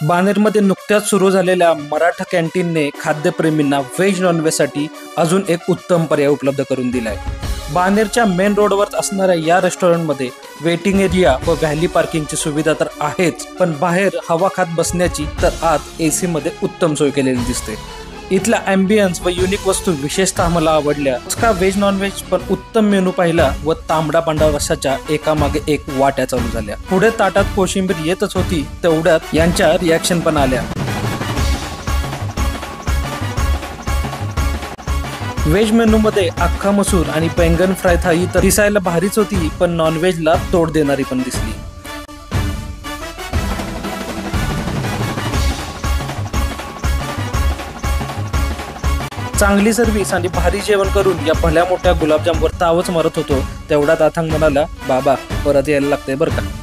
बाणेरमध्ये नुकत्याच सुरू झालेल्या मराठा कॅन्टीनने खाद्यप्रेमींना व्हेज नॉनव्हेजसाठी अजून एक उत्तम पर्याय उपलब्ध करून दिलाय। बाणेरच्या मेन रोडवर असणाऱ्या या रेस्टॉरंटमध्ये वेटिंग एरिया व व्हॅली पार्किंगची सुविधा तर आहेच, पण बाहेर हवा खात बसण्याची तर आत एसी मध्ये उत्तम सोय केलेली दिसते। इथला ॲम्बियन्स व युनिक वस्तू विशेषतः मला आवडल्या। का व्हेज नॉनव्हेज पण उत्तम मेनू पाहिला व तांबडा पांढरा रस्साच्या एकामागे एक वाट्या चालू झाल्या। पुढे ताटात कोशिंबीर येतच होती, तेवढ्यात यांच्या रिॲक्शन पण आल्या। व्हेज मेनू मध्ये अख्खा मसूर आणि बैंगन फ्राय थाळी तर दिसायला भारीच होती, पण नॉनव्हेजला तोड देणारी पण दिसली। चांगली सर्व्हिस आणि भारी जेवण करून या भल्या मोठ्या गुलाबजामवर तावच मारत होतो, तेवढ्यात अथांग म्हणाला, बाबा परत यायला लागतंय बरं का।